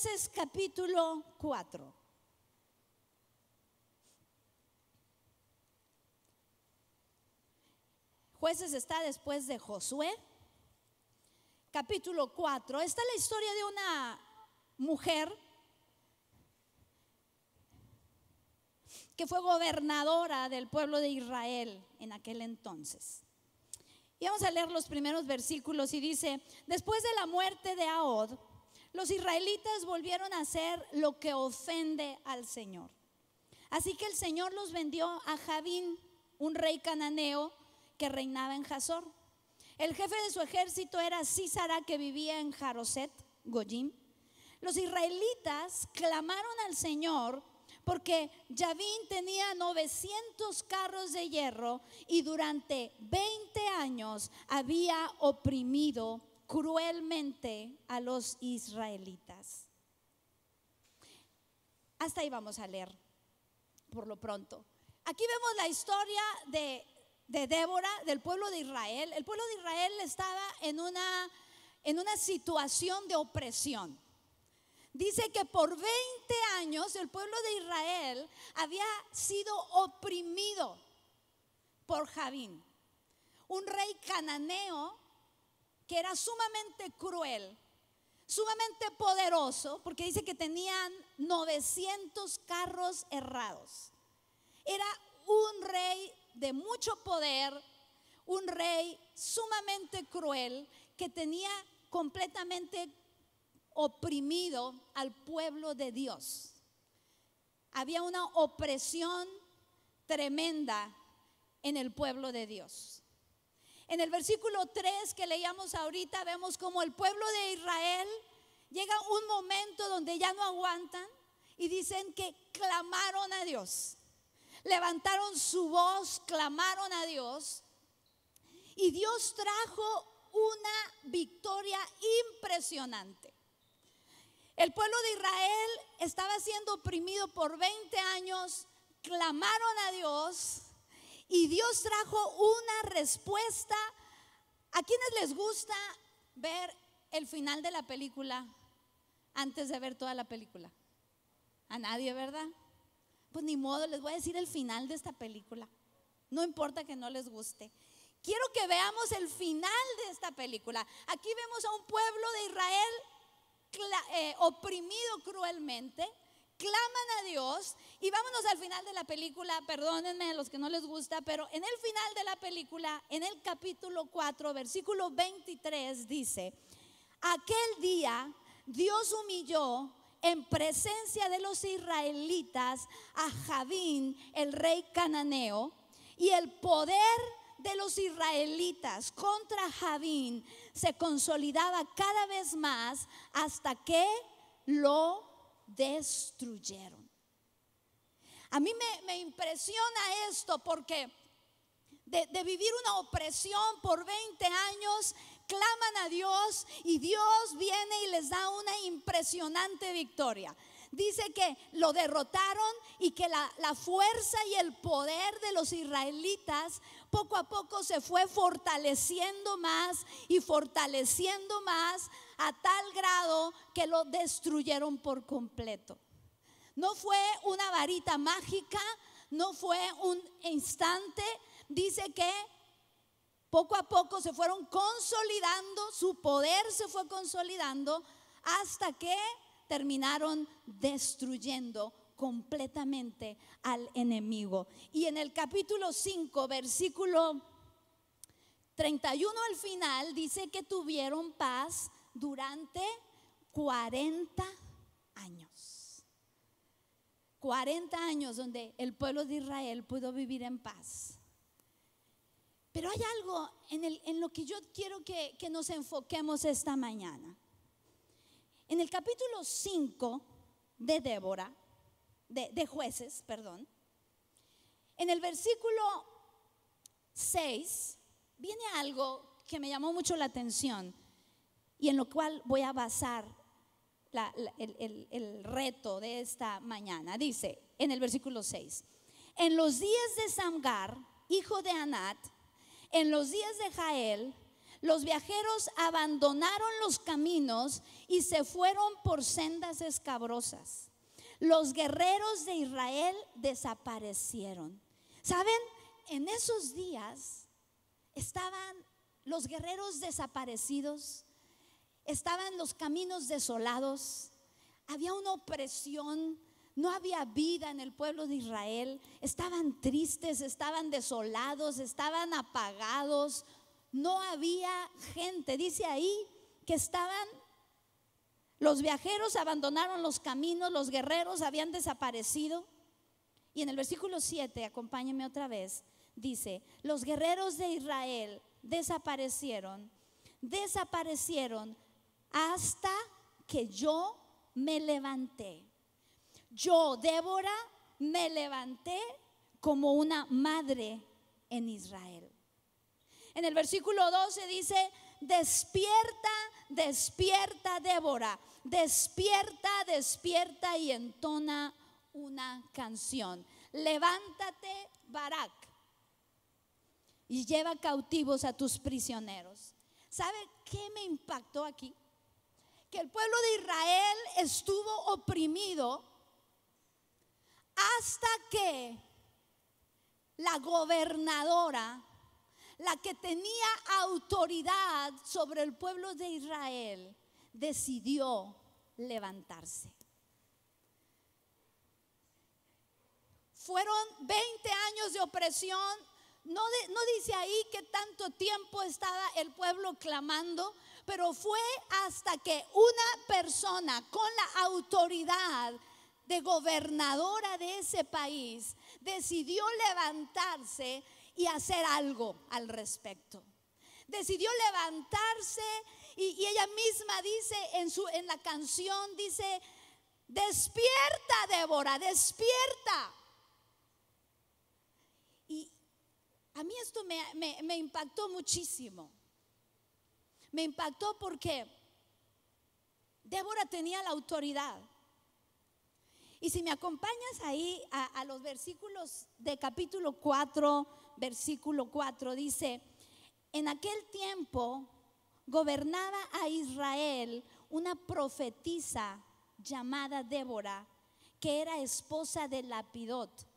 Jueces capítulo 4. Jueces está después de Josué. Capítulo 4. Está la historia de una mujer que fue gobernadora del pueblo de Israel en aquel entonces. Y vamos a leer los primeros versículos y dice: después de la muerte de Ahod, los israelitas volvieron a hacer lo que ofende al Señor. Así que el Señor los vendió a Jabín, un rey cananeo que reinaba en Hazor. El jefe de su ejército era Sísara, que vivía en Jaroset Goyim. Los israelitas clamaron al Señor porque Jabín tenía 900 carros de hierro y durante 20 años había oprimido cruelmente a los israelitas. Hasta ahí vamos a leer por lo pronto. Aquí vemos la historia de Débora, del pueblo de Israel. El pueblo de Israel estaba en una situación de opresión. Dice que por 20 años el pueblo de Israel había sido oprimido por Jabín, un rey cananeo que era sumamente cruel, sumamente poderoso, porque dice que tenían 900 carros herrados. Era un rey de mucho poder, un rey sumamente cruel que tenía completamente oprimido al pueblo de Dios. Había una opresión tremenda en el pueblo de Dios. En el versículo 3 que leíamos ahorita, vemos como el pueblo de Israel llega un momento donde ya no aguantan y dicen que clamaron a Dios. Levantaron su voz, clamaron a Dios y Dios trajo una victoria impresionante. El pueblo de Israel estaba siendo oprimido por 20 años, clamaron a Dios y Dios trajo una respuesta. ¿A quienes les gusta ver el final de la película antes de ver toda la película? A nadie, ¿verdad? Pues ni modo, les voy a decir el final de esta película. No importa que no les guste. Quiero que veamos el final de esta película. Aquí vemos a un pueblo de Israel oprimido cruelmente, claman a Dios y vámonos al final de la película. Perdónenme a los que no les gusta, pero en el final de la película, en el capítulo 4, versículo 23 dice: aquel día Dios humilló en presencia de los israelitas a Jabín, el rey cananeo, y el poder de los israelitas contra Jabín se consolidaba cada vez más hasta que lo destruyeron. A mí me impresiona esto porque de vivir una opresión por 20 años, claman a Dios y Dios viene y les da una impresionante victoria. Dice que lo derrotaron y que la fuerza y el poder de los israelitas poco a poco se fue fortaleciendo más y fortaleciendo más a tal grado que lo destruyeron por completo. No fue una varita mágica, no fue un instante. Dice que poco a poco se fueron consolidando, su poder se fue consolidando hasta que terminaron destruyendo completamente al enemigo. Y en el capítulo 5, versículo 31 al final, dice que tuvieron paz durante 40 años. 40 años donde el pueblo de Israel pudo vivir en paz. Pero hay algo en lo que yo quiero que nos enfoquemos esta mañana. En el capítulo 5 de Débora, de Jueces, perdón, en el versículo 6 viene algo que me llamó mucho la atención y en lo cual voy a basar el reto de esta mañana. Dice en el versículo 6: en los días de Samgar, hijo de Anat, en los días de Jael, Los viajeros abandonaron los caminos y se fueron por sendas escabrosas. Los guerreros de Israel desaparecieron. ¿Saben? En esos días estaban los guerreros desaparecidos, estaban los caminos desolados, había una opresión, no había vida en el pueblo de Israel, estaban tristes, estaban desolados, estaban apagados, no había gente. Dice ahí que los viajeros abandonaron los caminos, los guerreros habían desaparecido. Y en el versículo 7, acompáñenme otra vez, dice: los guerreros de Israel desaparecieron hasta que yo me levanté. Yo, Débora, me levanté como una madre en Israel. En el versículo 12 dice: despierta, despierta, Débora, despierta, despierta, y entona una canción. Levántate, Barak, y lleva cautivos a tus prisioneros. ¿Sabe qué me impactó aquí? Que el pueblo de Israel estuvo oprimido hasta que la gobernadora, la que tenía autoridad sobre el pueblo de Israel, decidió levantarse. Fueron 20 años de opresión. No dice ahí que tanto tiempo estaba el pueblo clamando, pero fue hasta que una persona con la autoridad de gobernadora de ese país decidió levantarse y hacer algo al respecto. Decidió levantarse y ella misma dice en la canción, dice: despierta, Débora, despierta. Y a mí esto me impactó muchísimo. Me impactó porque Débora tenía la autoridad. Y si me acompañas ahí a los versículos de capítulo 4, versículo 4, dice: en aquel tiempo gobernaba a Israel una profetisa llamada Débora, que era esposa de Lapidot.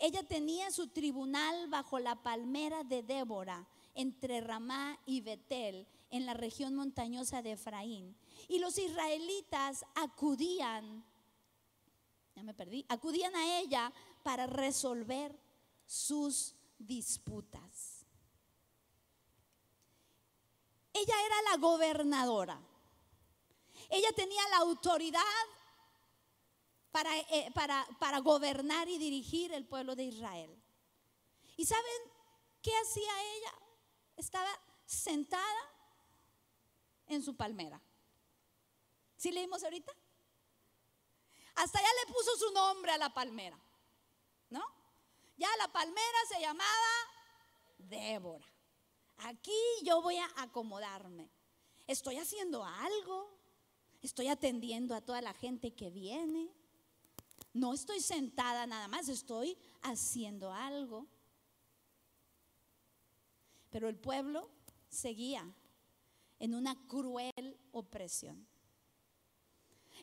Ella tenía su tribunal bajo la palmera de Débora, entre Ramá y Betel, en la región montañosa de Efraín. Y los israelitas acudían a ella para resolver sus disputas. Ella era la gobernadora. Ella tenía la autoridad para gobernar y dirigir el pueblo de Israel. ¿Y saben qué hacía ella? Estaba sentada en su palmera. ¿Sí leímos ahorita? Hasta ya le puso su nombre a la palmera, ¿no? Ya la palmera se llamaba Débora. Aquí yo voy a acomodarme. Estoy haciendo algo. Estoy atendiendo a toda la gente que viene. No estoy sentada nada más, estoy haciendo algo. Pero el pueblo seguía en una cruel opresión.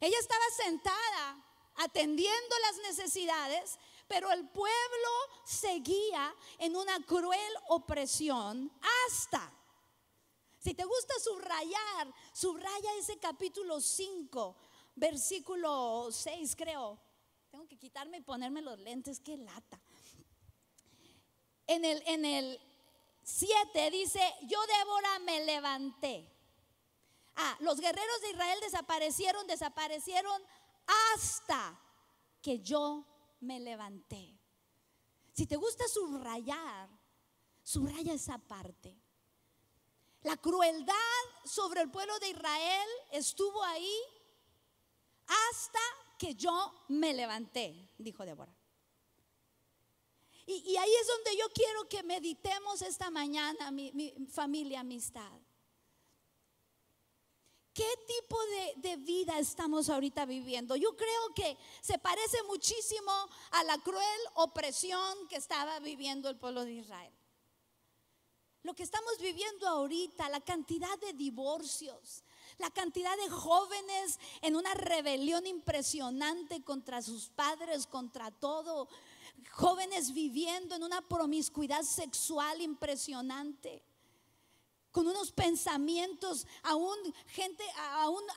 Ella estaba sentada atendiendo las necesidades, pero el pueblo seguía en una cruel opresión hasta, si te gusta subrayar, subraya ese capítulo 5, versículo 6 creo. Tengo que quitarme y ponerme los lentes, qué lata. En el 7 dice: yo, Débora, me levanté. Los guerreros de Israel desaparecieron hasta que yo me levanté. Si te gusta subrayar, subraya esa parte. La crueldad sobre el pueblo de Israel estuvo ahí hasta que yo me levanté, dijo Débora. Y ahí es donde yo quiero que meditemos esta mañana, mi familia, amistad. ¿Qué tipo de vida estamos ahorita viviendo? Yo creo que se parece muchísimo a la cruel opresión que estaba viviendo el pueblo de Israel. lo que estamos viviendo ahorita, la cantidad de divorcios, la cantidad de jóvenes en una rebelión impresionante contra sus padres, contra todo, jóvenes viviendo en una promiscuidad sexual impresionante, con unos pensamientos, aún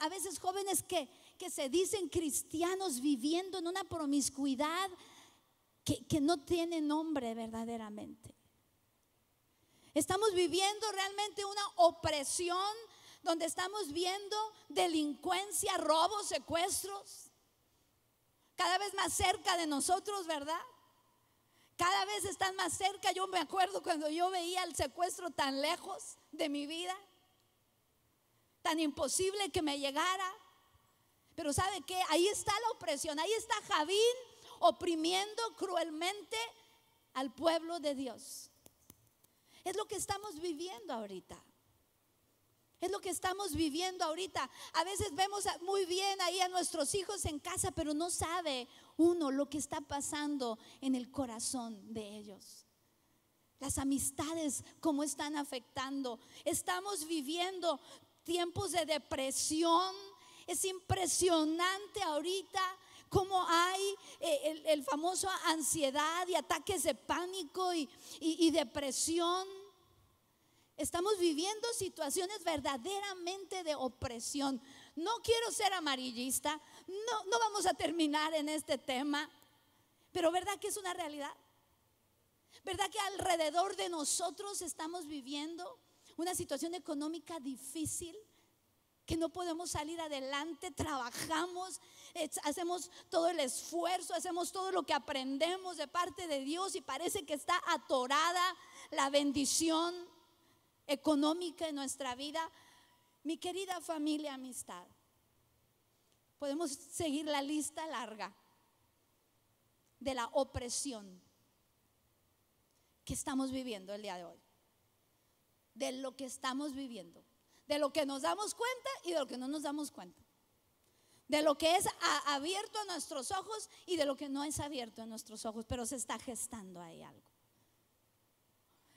a veces jóvenes que se dicen cristianos viviendo en una promiscuidad que no tiene nombre verdaderamente. Estamos viviendo realmente una opresión donde estamos viendo delincuencia, robos, secuestros, cada vez más cerca de nosotros, ¿verdad? Cada vez están más cerca. Yo me acuerdo cuando yo veía el secuestro tan lejos de mi vida, tan imposible que me llegara. Pero ¿sabe qué? Ahí está la opresión, ahí está Javín oprimiendo cruelmente al pueblo de Dios. Es lo que estamos viviendo ahorita. Es lo que estamos viviendo ahorita. A veces vemos muy bien ahí a nuestros hijos en casa, pero no sabe uno lo que está pasando en el corazón de ellos. Las amistades, cómo están afectando. Estamos viviendo tiempos de depresión. Es impresionante ahorita cómo hay el famoso ansiedad y ataques de pánico y depresión. Estamos viviendo situaciones verdaderamente de opresión. No quiero ser amarillista, no vamos a terminar en este tema, pero ¿verdad que es una realidad? ¿Verdad que alrededor de nosotros estamos viviendo una situación económica difícil? Que no podemos salir adelante, trabajamos, hacemos todo el esfuerzo, hacemos todo lo que aprendemos de parte de Dios y parece que está atorada la bendición económica en nuestra vida. Mi querida familia, amistad, podemos seguir la lista larga de la opresión que estamos viviendo el día de hoy, de lo que estamos viviendo, de lo que nos damos cuenta y de lo que no nos damos cuenta, de lo que es abierto a nuestros ojos y de lo que no es abierto a nuestros ojos, pero se está gestando ahí algo.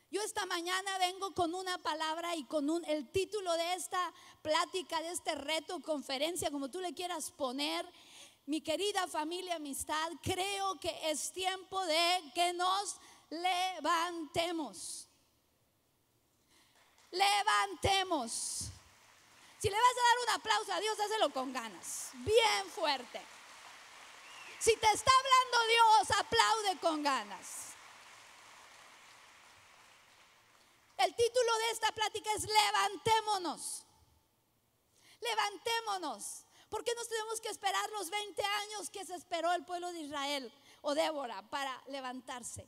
Yo esta mañana vengo con una palabra y con el título de esta plática, de este reto, conferencia, como tú le quieras poner. Mi querida familia, amistad, creo que es tiempo de que nos levantemos. Levantemos. Si le vas a dar un aplauso a Dios, dáselo con ganas, bien fuerte. Si te está hablando Dios, aplaude con ganas. El título de esta plática es levantémonos. Levantémonos. ¿Por qué nos tenemos que esperar los 20 años que se esperó el pueblo de Israel o Débora para levantarse?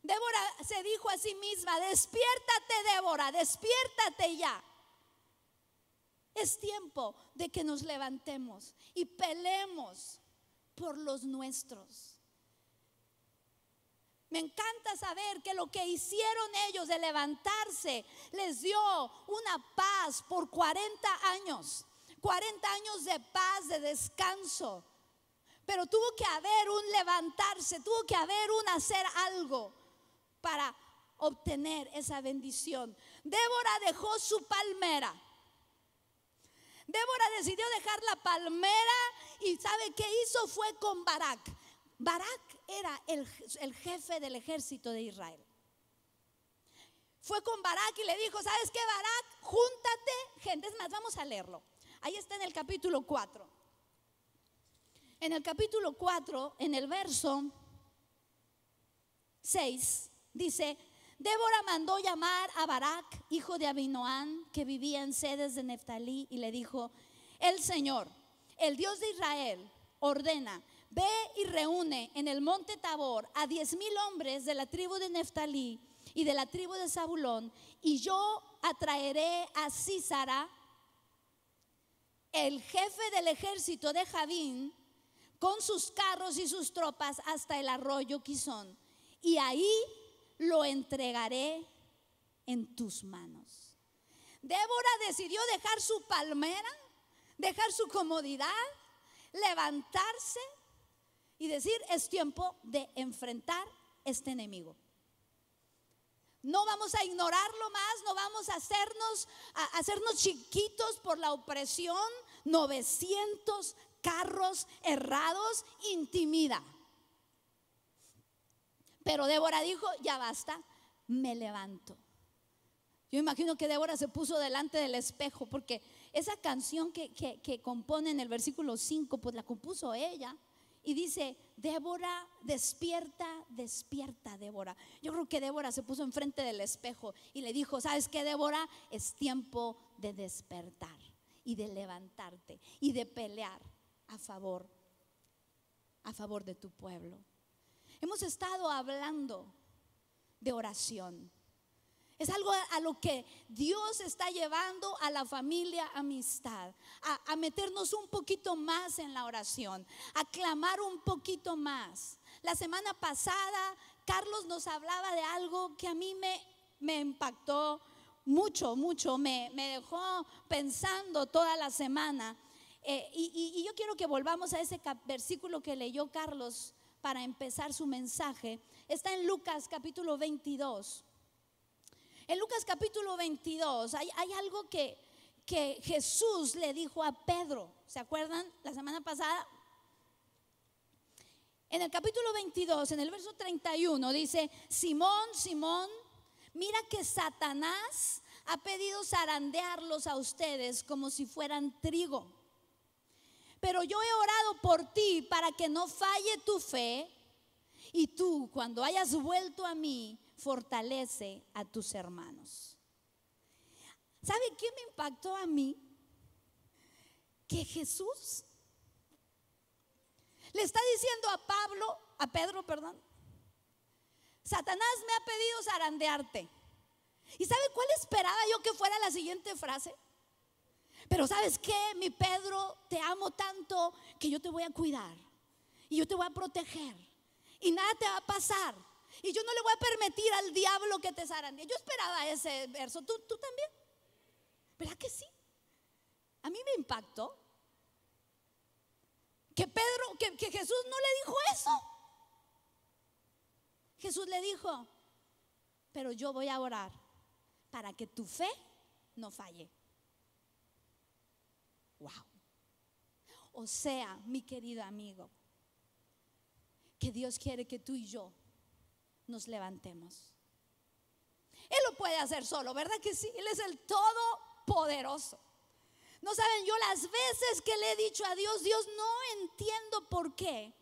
Débora se dijo a sí misma: despiértate, Débora, despiértate ya. Es tiempo de que nos levantemos y peleemos por los nuestros. Me encanta saber que lo que hicieron ellos de levantarse les dio una paz por 40 años. 40 años de paz, de descanso. Pero tuvo que haber un levantarse, tuvo que haber un hacer algo para obtener esa bendición. Débora dejó su palmera. Débora decidió dejar la palmera y ¿sabe qué hizo? Fue con Barak. Barak era el jefe del ejército de Israel. Fue con Barak y le dijo: ¿sabes qué, Barak? Júntate, gente. Es más, vamos a leerlo. Ahí está en el capítulo 4. En el capítulo 4, en el verso 6, dice: Débora mandó llamar a Barak, hijo de Abinoam, que vivía en Cedes de Neftalí, y le dijo: el Señor, el Dios de Israel, ordena: ve y reúne en el monte Tabor a 10,000 hombres de la tribu de Neftalí y de la tribu de Zabulón, y yo atraeré a Sísara, el jefe del ejército de Javín, con sus carros y sus tropas hasta el arroyo Quizón, y ahí lo entregaré en tus manos. Débora decidió dejar su palmera, dejar su comodidad, levantarse y decir: es tiempo de enfrentar este enemigo. No vamos a ignorarlo más, no vamos a hacernos chiquitos por la opresión. 900 carros errados intimida. Pero Débora dijo, ya basta, me levanto. Yo imagino que Débora se puso delante del espejo, porque esa canción que compone en el versículo 5, pues la compuso ella. Y dice, Débora, despierta, despierta, Débora. Yo creo que Débora se puso enfrente del espejo y le dijo, ¿sabes qué, Débora? Es tiempo de despertar y de levantarte y de pelear a favor de tu pueblo. Hemos estado hablando de oración. Es algo a lo que Dios está llevando a la familia Amistad, a meternos un poquito más en la oración, a clamar un poquito más. La semana pasada Carlos nos hablaba de algo que a mí me impactó mucho, me dejó pensando toda la semana. Y yo quiero que volvamos a ese versículo que leyó Carlos para empezar su mensaje. Está en Lucas capítulo 22. En Lucas capítulo 22 hay algo que Jesús le dijo a Pedro. ¿Se acuerdan la semana pasada? En el capítulo 22, en el verso 31 dice, Simón, Simón, mira que Satanás ha pedido zarandearlos a ustedes como si fueran trigo. Pero yo he orado por ti para que no falle tu fe, y tú, cuando hayas vuelto a mí, fortalece a tus hermanos. ¿Sabe qué me impactó a mí? Que Jesús le está diciendo a Pedro, Satanás me ha pedido zarandearte. ¿Y sabe cuál esperaba yo que fuera la siguiente frase? Pero ¿sabes qué, mi Pedro? Te amo tanto que yo te voy a cuidar y yo te voy a proteger y nada te va a pasar. Y yo no le voy a permitir al diablo que te zarandee. Yo esperaba ese verso. ¿Tú también? ¿Verdad que sí? A mí me impactó que Jesús no le dijo eso. Jesús le dijo, pero yo voy a orar para que tu fe no falle. Wow. O sea, mi querido amigo, que Dios quiere que tú y yo nos levantemos. Él lo puede hacer solo, ¿verdad que sí? Él es el todopoderoso. No saben, yo las veces que le he dicho a Dios, Dios, no entiendo por qué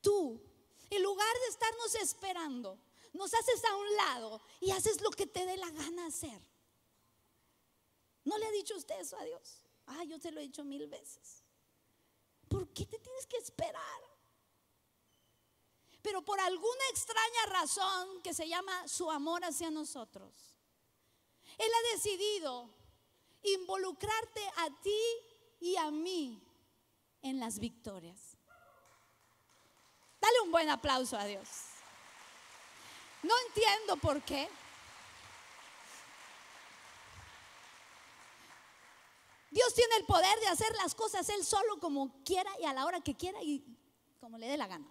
tú, en lugar de estarnos esperando, nos haces a un lado y haces lo que te dé la gana hacer. ¿No le ha dicho usted eso a Dios? Yo te lo he dicho 1000 veces. ¿Por qué te tienes que esperar? Pero por alguna extraña razón que se llama su amor hacia nosotros, Él ha decidido involucrarte a ti y a mí en las victorias. Dale un buen aplauso a Dios. No entiendo por qué. Dios tiene el poder de hacer las cosas Él solo, como quiera y a la hora que quiera y como le dé la gana.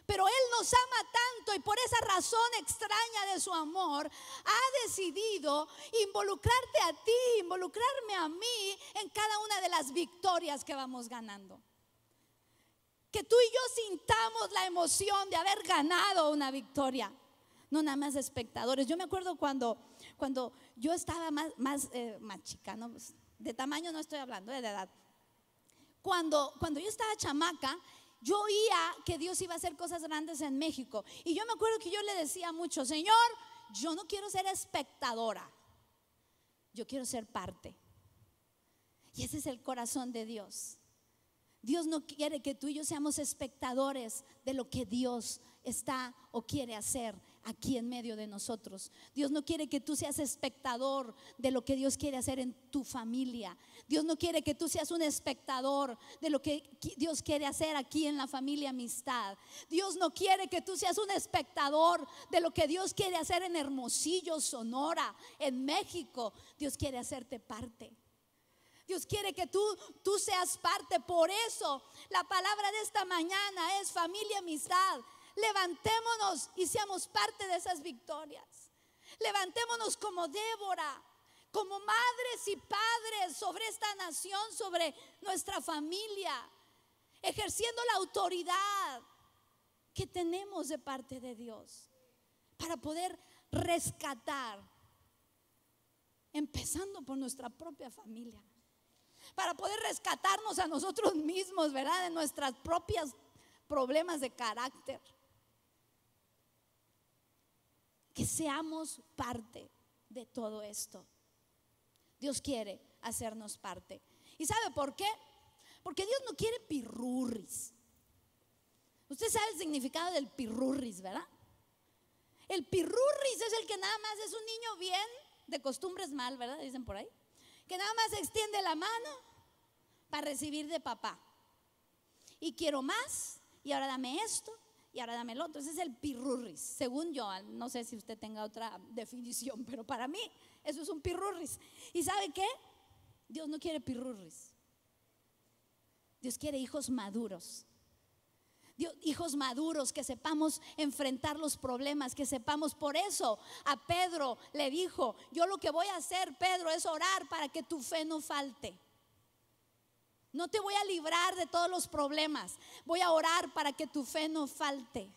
Pero Él nos ama tanto y por esa razón extraña de su amor ha decidido involucrarte a ti, involucrarme a mí en cada una de las victorias que vamos ganando. Que tú y yo sintamos la emoción de haber ganado una victoria, no nada más espectadores. Yo me acuerdo cuando yo estaba más chica, ¿no? De tamaño no estoy hablando, de edad. Cuando yo estaba chamaca, yo oía que Dios iba a hacer cosas grandes en México. Y yo me acuerdo que yo le decía mucho, Señor, yo no quiero ser espectadora, yo quiero ser parte. Y ese es el corazón de Dios. Dios no quiere que tú y yo seamos espectadores de lo que Dios está o quiere hacer aquí en medio de nosotros. Dios no quiere que tú seas espectador de lo que Dios quiere hacer en tu familia. Dios no quiere que tú seas un espectador de lo que Dios quiere hacer aquí en la familia Amistad. Dios no quiere que tú seas un espectador de lo que Dios quiere hacer en Hermosillo, Sonora, en México. Dios quiere hacerte parte. Dios quiere que tú seas parte. Por eso la palabra de esta mañana es familia Amistad. Levantémonos y seamos parte de esas victorias. Levantémonos como Débora, como madres y padres sobre esta nación, sobre nuestra familia, ejerciendo la autoridad que tenemos de parte de Dios para poder rescatar, empezando por nuestra propia familia, para poder rescatarnos a nosotros mismos, ¿verdad? De nuestras propias problemas de carácter. Que seamos parte de todo esto. Dios quiere hacernos parte. ¿Y sabe por qué? Porque Dios no quiere pirurris. Usted sabe el significado del pirurris, ¿verdad? El pirurris es el que nada más es un niño bien, de costumbres mal, ¿verdad? Dicen por ahí. Que nada más extiende la mano para recibir de papá. Y quiero más, y ahora dame esto, y ahora dame el otro. Ese es el pirurris, según yo. No sé si usted tenga otra definición, pero para mí eso es un pirurris. ¿Y sabe qué? Dios no quiere pirurris. Dios quiere hijos maduros. Hijos maduros, que sepamos enfrentar los problemas, que sepamos. Por eso a Pedro le dijo: yo lo que voy a hacer, Pedro, es orar para que tu fe no falte. No te voy a librar de todos los problemas, voy a orar para que tu fe no falte.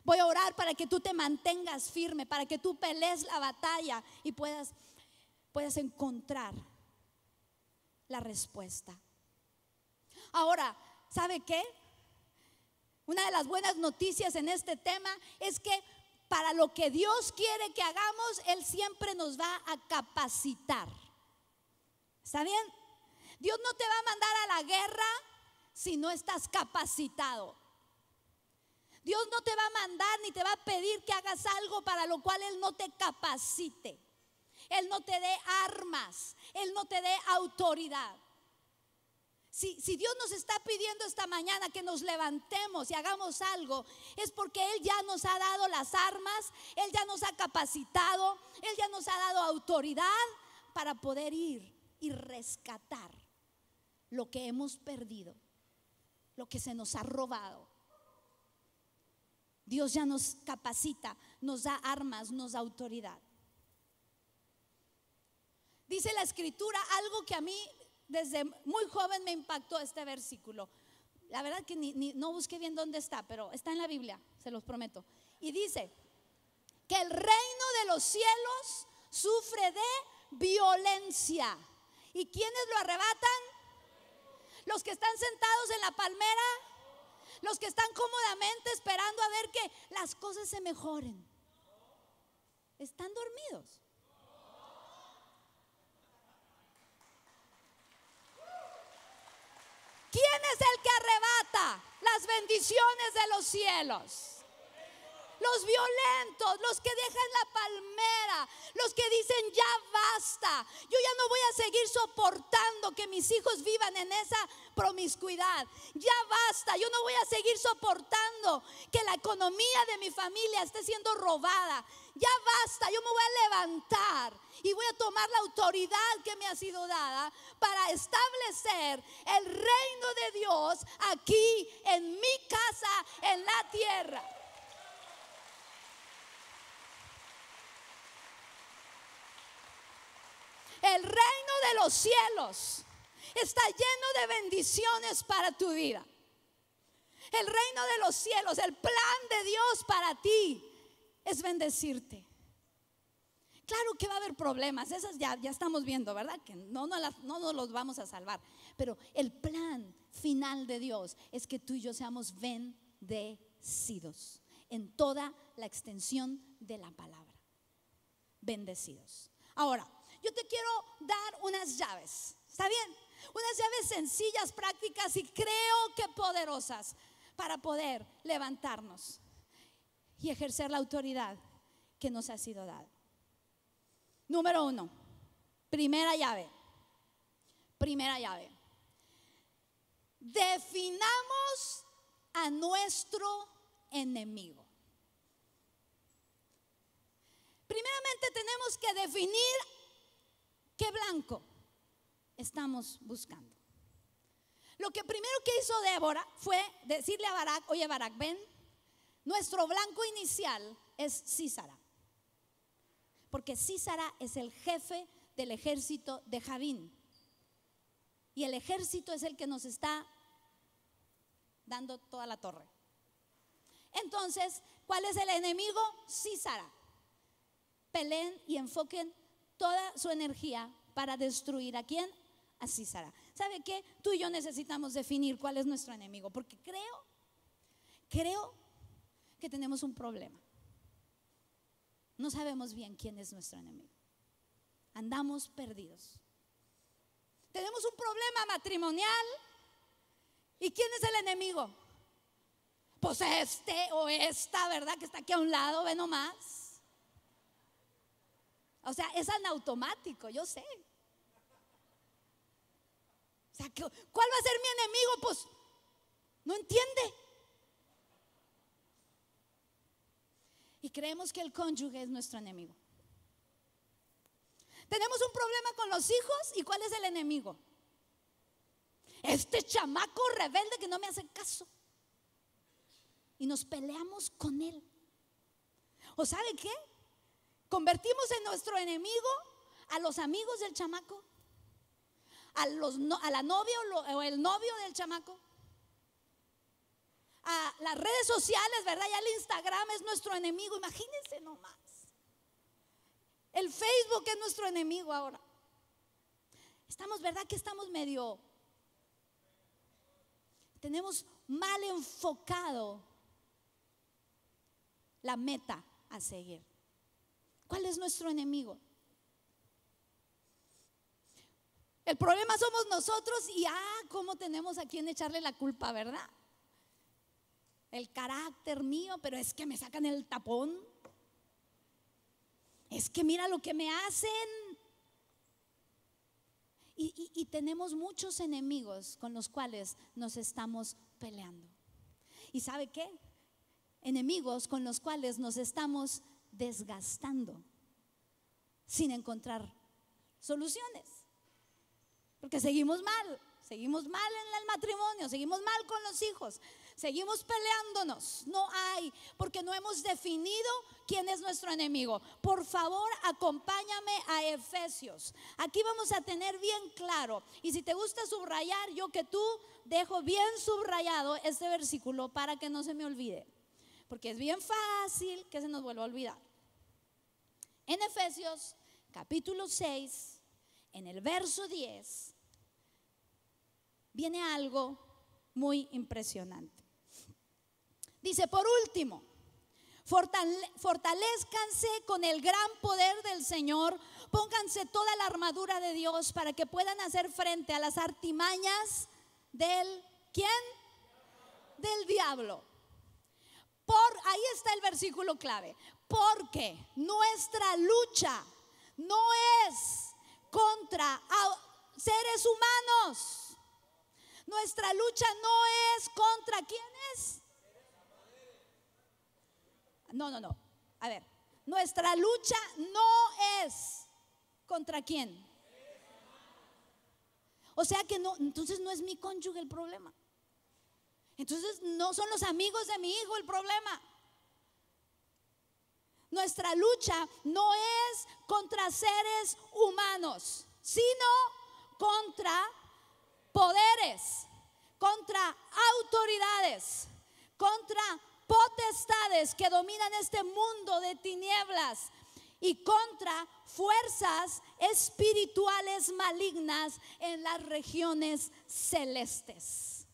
Voy a orar para que tú te mantengas firme, para que tú pelees la batalla y puedas encontrar la respuesta. Ahora, ¿sabe qué? Una de las buenas noticias en este tema es que para lo que Dios quiere que hagamos, Él siempre nos va a capacitar. ¿Está bien? Dios no te va a mandar a la guerra si no estás capacitado. Dios no te va a mandar ni te va a pedir que hagas algo para lo cual Él no te capacite. Él no te dé armas, Él no te dé autoridad. Si Dios nos está pidiendo esta mañana que nos levantemos y hagamos algo, es porque Él ya nos ha dado las armas, Él ya nos ha capacitado, Él ya nos ha dado autoridad para poder ir y rescatar lo que hemos perdido, lo que se nos ha robado. Dios ya nos capacita, nos da armas, nos da autoridad. Dice la Escritura algo que a mí desde muy joven me impactó este versículo. La verdad que no busqué bien dónde está, pero está en la Biblia, se los prometo. Y dice que el reino de los cielos sufre de violencia. ¿Y quiénes lo arrebatan? Los que están sentados en la palmera, los que están cómodamente esperando a ver que las cosas se mejoren. Están dormidos. ¿Quién es el que arrebata las bendiciones de los cielos? Los violentos, los que dejan la palmera, los que dicen ya basta, yo ya no voy a seguir soportando que mis hijos vivan en esa promiscuidad, ya basta, yo no voy a seguir soportando que la economía de mi familia esté siendo robada, ya basta, yo me voy a levantar y voy a tomar la autoridad que me ha sido dada para establecer el reino de Dios aquí en mi casa, en la tierra. El reino de los cielos está lleno de bendiciones para tu vida. El reino de los cielos, el plan de Dios para ti es bendecirte. Claro que va a haber problemas, esas ya estamos viendo, ¿verdad? Que no nos los vamos a salvar. Pero el plan final de Dios es que tú y yo seamos bendecidos en toda la extensión de la palabra. Bendecidos. Ahora, yo te quiero dar unas llaves, ¿está bien? Unas llaves sencillas, prácticas y creo que poderosas para poder levantarnos y ejercer la autoridad que nos ha sido dada. Número 1, primera llave. Definamos a nuestro enemigo. Primeramente tenemos que definir qué blanco estamos buscando. Lo que primero que hizo Débora fue decirle a Barak: oye Barak, ven, nuestro blanco inicial es Sísara. porque Sísara es el jefe del ejército de Jabín. Y el ejército es el que nos está dando toda la torre. Entonces, ¿cuál es el enemigo? Sísara. Peleen y enfoquen toda su energía para destruir ¿a quién? A Sísara. ¿Sabe qué? Tú y yo necesitamos definir cuál es nuestro enemigo, porque creo que tenemos un problema. No sabemos bien quién es nuestro enemigo. Andamos perdidos. Tenemos un problema matrimonial. ¿Y quién es el enemigo? Pues este o esta, ¿verdad? Que está aquí a un lado, ve nomás. O sea, es en automático, yo sé. O sea, ¿cuál va a ser mi enemigo? Pues no entiende. Y creemos que el cónyuge es nuestro enemigo. Tenemos un problema con los hijos. ¿Y cuál es el enemigo? Este chamaco rebelde que no me hace caso. Y nos peleamos con él. ¿O sabe qué? Convertimos en nuestro enemigo a los amigos del chamaco, a la novia o el novio del chamaco, a las redes sociales, ¿verdad? Ya el Instagram es nuestro enemigo. Imagínense nomás. El Facebook es nuestro enemigo ahora. Estamos, ¿verdad? Que estamos tenemos mal enfocado la meta a seguir. ¿Cuál es nuestro enemigo? El problema somos nosotros y cómo tenemos a quien echarle la culpa, ¿verdad? El carácter mío, pero es que me sacan el tapón. Es que mira lo que me hacen. Y tenemos muchos enemigos con los cuales nos estamos peleando. ¿Y sabe qué? Enemigos con los cuales nos estamos desgastando sin encontrar soluciones. Porque seguimos mal en el matrimonio, seguimos mal con los hijos, seguimos peleándonos. No hay, porque no hemos definido quién es nuestro enemigo. Por favor, acompáñame a Efesios. Aquí vamos a tener bien claro. Y si te gusta subrayar, yo que tú dejo bien subrayado este versículo para que no se me olvide, porque es bien fácil que se nos vuelva a olvidar. En Efesios capítulo 6, en el verso 10, viene algo muy impresionante. Dice: por último, fortalezcanse con el gran poder del Señor, pónganse toda la armadura de Dios para que puedan hacer frente a las artimañas del ¿quién? Del diablo. Ahí está el versículo clave. Porque nuestra lucha no es contra seres humanos. Nuestra lucha no es contra ¿quiénes? No. A ver, nuestra lucha no es contra quién. O sea que no, entonces no es mi cónyuge el problema. Entonces no son los amigos de mi hijo el problema. Nuestra lucha no es contra seres humanos, sino contra poderes, contra autoridades, contra potestades que dominan este mundo de tinieblas y contra fuerzas espirituales malignas en las regiones celestes.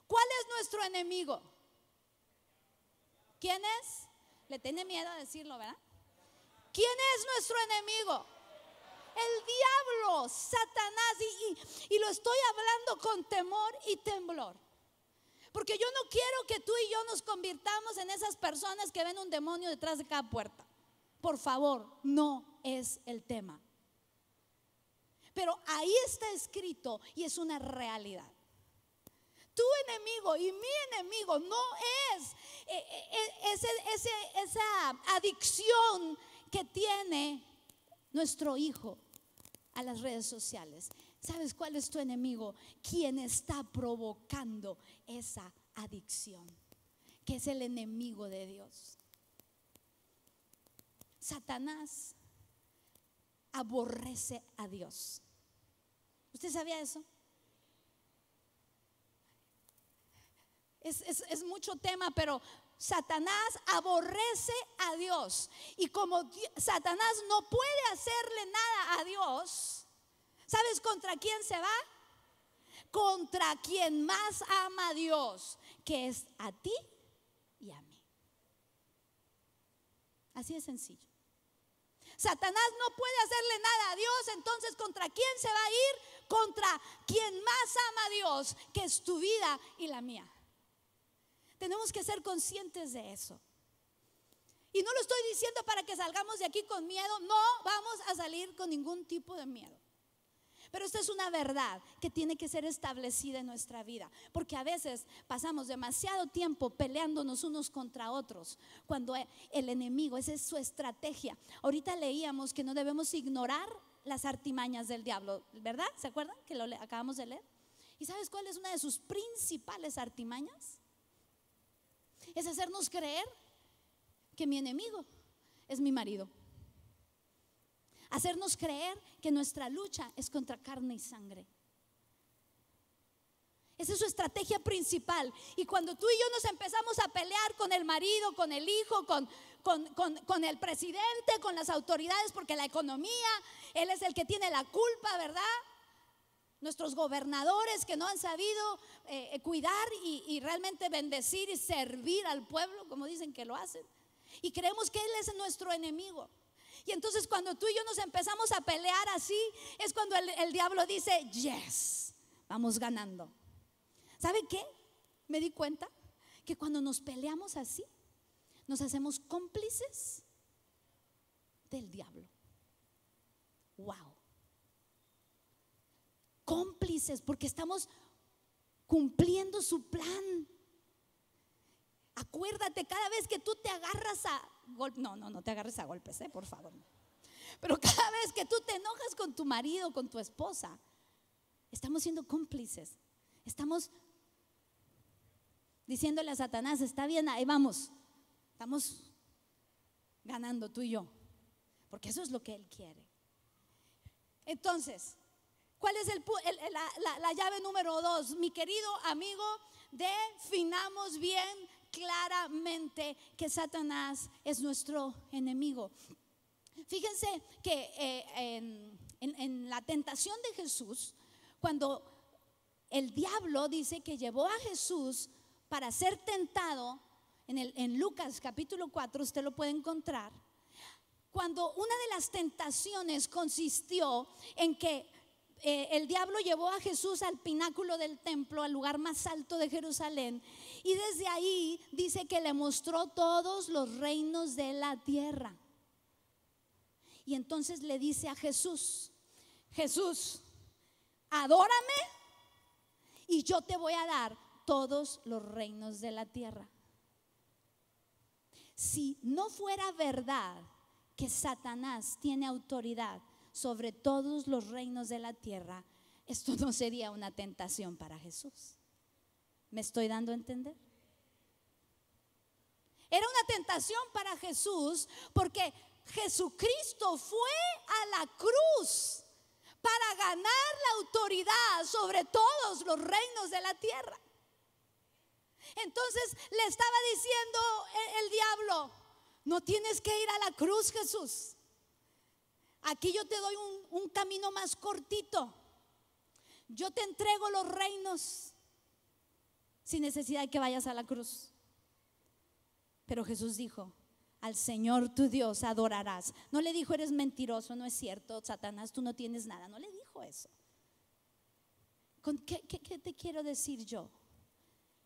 ¿Cuál es nuestro enemigo? ¿Quién es? Le tiene miedo a decirlo, ¿verdad? ¿Quién es nuestro enemigo? El diablo, Satanás. Y lo estoy hablando con temor y temblor, porque yo no quiero que tú y yo nos convirtamos en esas personas que ven un demonio detrás de cada puerta. Por favor, no es el tema. Pero ahí está escrito y es una realidad. Tu enemigo y mi enemigo no es esa adicción que tiene nuestro hijo a las redes sociales. ¿Sabes cuál es tu enemigo? Quien está provocando esa adicción, que es el enemigo de Dios. Satanás aborrece a Dios. ¿Usted sabía eso? Es mucho tema, pero Satanás aborrece a Dios. Y como Satanás no puede hacerle nada a Dios, ¿sabes contra quién se va? Contra quien más ama a Dios, que es a ti y a mí. Así de sencillo. Satanás no puede hacerle nada a Dios, entonces ¿contra quién se va a ir? Contra quien más ama a Dios, que es tu vida y la mía. Tenemos que ser conscientes de eso. Y no lo estoy diciendo para que salgamos de aquí con miedo. No vamos a salir con ningún tipo de miedo. Pero esta es una verdad que tiene que ser establecida en nuestra vida. Porque a veces pasamos demasiado tiempo peleándonos unos contra otros, cuando el enemigo, esa es su estrategia. Ahorita leíamos que no debemos ignorar las artimañas del diablo, ¿verdad? ¿Se acuerdan que lo acabamos de leer? ¿Y sabes cuál es una de sus principales artimañas? Es hacernos creer que mi enemigo es mi marido. Hacernos creer que nuestra lucha es contra carne y sangre. Esa es su estrategia principal. Y cuando tú y yo nos empezamos a pelear con el marido, con el hijo, con el presidente, con las autoridades, porque la economía, él es el que tiene la culpa, ¿verdad? Nuestros gobernadores que no han sabido cuidar y realmente bendecir y servir al pueblo, como dicen que lo hacen. Y creemos que él es nuestro enemigo. Y entonces cuando tú y yo nos empezamos a pelear así, es cuando el diablo dice, yes, vamos ganando. ¿Sabe qué? Me di cuenta que cuando nos peleamos así, nos hacemos cómplices del diablo. Wow. Cómplices, porque estamos cumpliendo su plan. Acuérdate, cada vez que tú te agarras a golpes, no te agarres a golpes, por favor. Pero cada vez que tú te enojas con tu marido, con tu esposa, estamos siendo cómplices. Estamos diciéndole a Satanás, está bien, ahí vamos. Estamos ganando tú y yo, porque eso es lo que él quiere. Entonces, ¿cuál es la llave número 2? Mi querido amigo, definamos bien claramente que Satanás es nuestro enemigo. Fíjense que en la tentación de Jesús, cuando el diablo dice que llevó a Jesús para ser tentado, en Lucas capítulo 4 usted lo puede encontrar, cuando una de las tentaciones consistió en que el diablo llevó a Jesús al pináculo del templo, al lugar más alto de Jerusalén, y desde ahí dice que le mostró todos los reinos de la tierra. Y entonces le dice a Jesús, Jesús, adórame y yo te voy a dar todos los reinos de la tierra. Si no fuera verdad que Satanás tiene autoridad sobre todos los reinos de la tierra, esto no sería una tentación para Jesús. ¿Me estoy dando a entender? Era una tentación para Jesús porque Jesucristo fue a la cruz para ganar la autoridad sobre todos los reinos de la tierra. Entonces le estaba diciendo el diablo, no tienes que ir a la cruz, Jesús. Aquí yo te doy un camino más cortito. Yo te entrego los reinos sin necesidad de que vayas a la cruz. Pero Jesús dijo, al Señor tu Dios adorarás. No le dijo, eres mentiroso, no es cierto, Satanás, tú no tienes nada. No le dijo eso. ¿Qué te quiero decir yo?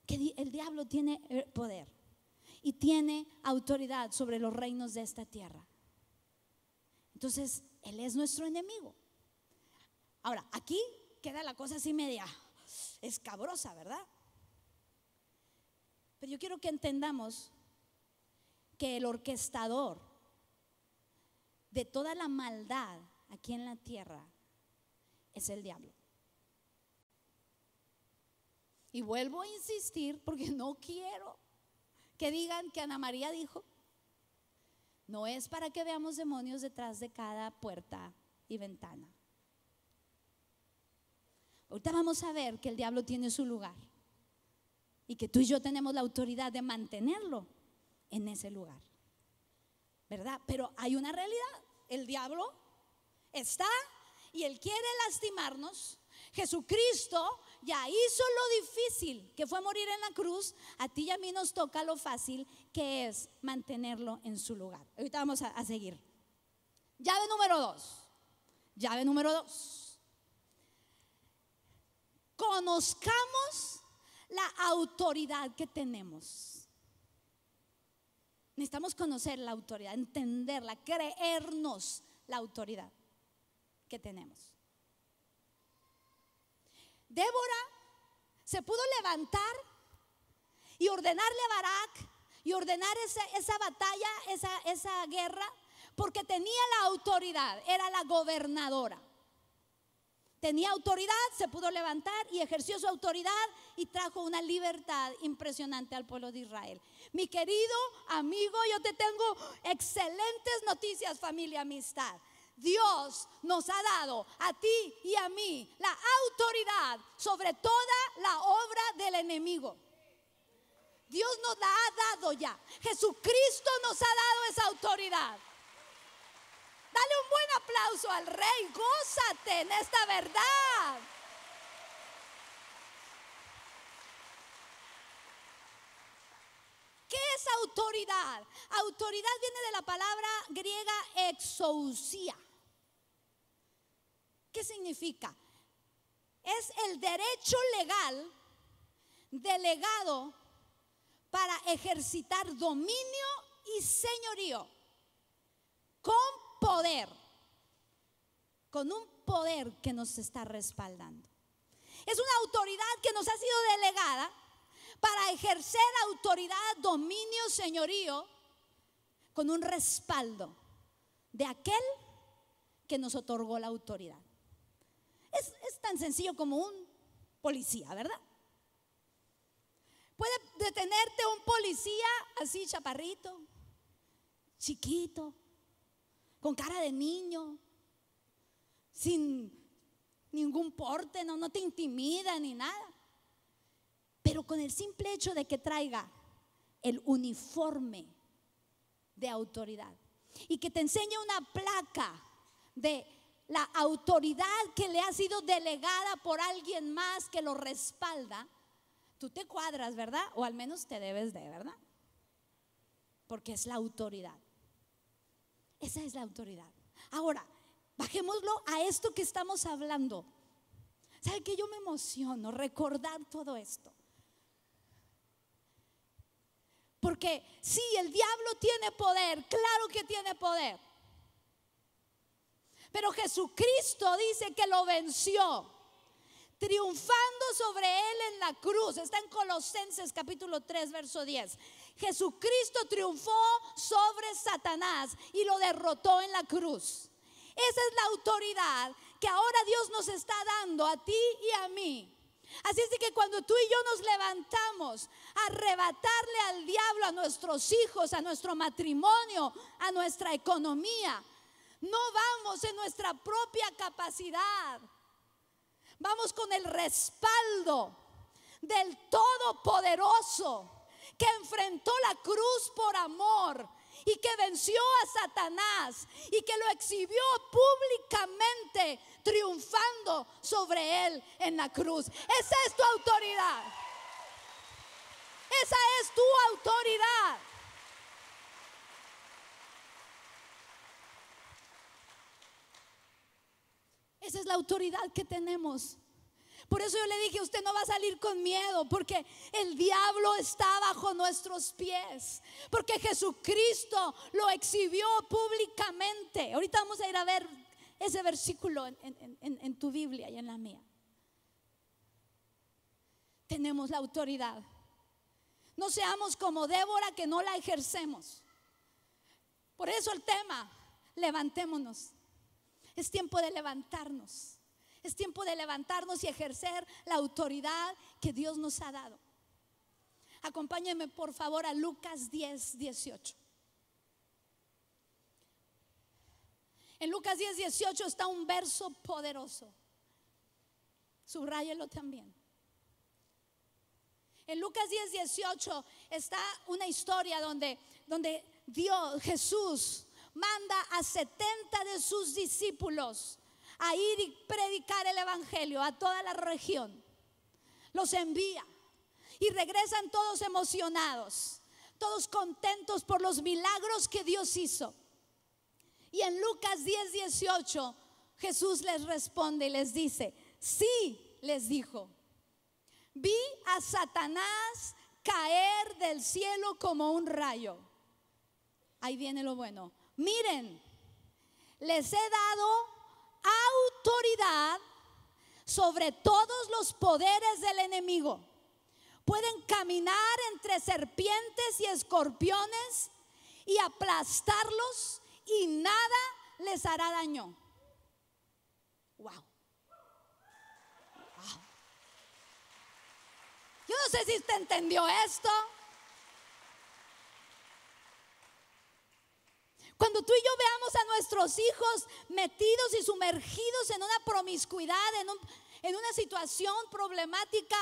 Que el diablo tiene poder y tiene autoridad sobre los reinos de esta tierra. Entonces, él es nuestro enemigo. Ahora, aquí queda la cosa así media escabrosa, ¿verdad? Pero yo quiero que entendamos que el orquestador de toda la maldad aquí en la tierra es el diablo. Y vuelvo a insistir porque no quiero que digan que Ana María dijo. No es para que veamos demonios detrás de cada puerta y ventana. Ahorita vamos a ver que el diablo tiene su lugar y que tú y yo tenemos la autoridad de mantenerlo en ese lugar, ¿verdad? Pero hay una realidad: el diablo está y él quiere lastimarnos. Jesucristo ya hizo lo difícil, que fue morir en la cruz. A ti y a mí nos toca lo fácil, que es mantenerlo en su lugar. Ahorita vamos a seguir. Llave número 2. Llave número 2. Conozcamos la autoridad que tenemos. Necesitamos conocer la autoridad, entenderla, creernos la autoridad que tenemos. Débora se pudo levantar y ordenarle a Barak y ordenar esa batalla, esa guerra, porque tenía la autoridad, era la gobernadora. Tenía autoridad, se pudo levantar y ejerció su autoridad y trajo una libertad impresionante al pueblo de Israel. Mi querido amigo, yo te tengo excelentes noticias, familia, amistad. Dios nos ha dado a ti y a mí la autoridad sobre toda la obra del enemigo. Dios nos la ha dado ya. Jesucristo nos ha dado esa autoridad. Dale un buen aplauso al Rey, gózate en esta verdad. ¿Qué es autoridad? Autoridad viene de la palabra griega exousia. ¿Qué significa? Es el derecho legal delegado para ejercitar dominio y señorío con poder, con un poder que nos está respaldando. Es una autoridad que nos ha sido delegada para ejercer autoridad, dominio, señorío, con un respaldo de aquel que nos otorgó la autoridad. Es tan sencillo como un policía, ¿verdad? Puede detenerte un policía así chaparrito, chiquito, con cara de niño, sin ningún porte, no te intimida ni nada. Pero con el simple hecho de que traiga el uniforme de autoridad y que te enseñe una placa de la autoridad que le ha sido delegada por alguien más que lo respalda, tú te cuadras, ¿verdad? O al menos te debes de, ¿verdad? Porque es la autoridad. Esa es la autoridad. Ahora, bajémoslo a esto que estamos hablando. ¿Sabe qué? Yo me emociono recordar todo esto. Porque sí, el diablo tiene poder, claro que tiene poder. Pero Jesucristo dice que lo venció, triunfando sobre él en la cruz. Está en Colosenses capítulo 3, verso 10. Jesucristo triunfó sobre Satanás y lo derrotó en la cruz. Esa es la autoridad que ahora Dios nos está dando a ti y a mí. Así es de que cuando tú y yo nos levantamos a arrebatarle al diablo a nuestros hijos, a nuestro matrimonio, a nuestra economía, no vamos en nuestra propia capacidad. Vamos con el respaldo del Todopoderoso, que enfrentó la cruz por amor y que venció a Satanás y que lo exhibió públicamente, triunfando sobre él en la cruz. Esa es tu autoridad. Esa es tu autoridad. Esa es la autoridad que tenemos. Por eso yo le dije, usted no va a salir con miedo, porque el diablo está bajo nuestros pies, porque Jesucristo lo exhibió públicamente. Ahorita vamos a ir a ver ese versículo en tu Biblia y en la mía. Tenemos la autoridad. No seamos como Débora, que no la ejercemos. Por eso el tema, levantémonos. Es tiempo de levantarnos. Es tiempo de levantarnos y ejercer la autoridad que Dios nos ha dado. Acompáñenme por favor a Lucas 10, 18. En Lucas 10:18 está un verso poderoso. Subráyelo también. En Lucas 10:18 está una historia donde Jesús manda a 70 de sus discípulos a ir y predicar el evangelio a toda la región. Los envía y regresan todos emocionados, todos contentos por los milagros que Dios hizo. Y en Lucas 10:18 Jesús les responde y les dice: sí, les dijo, vi a Satanás caer del cielo como un rayo. Ahí viene lo bueno. Miren, les he dado autoridad sobre todos los poderes del enemigo. Pueden caminar entre serpientes y escorpiones y aplastarlos y nada les hará daño. Wow. Yo no sé si usted entendió esto. Cuando tú y yo veamos a nuestros hijos metidos y sumergidos en una promiscuidad, en una situación problemática,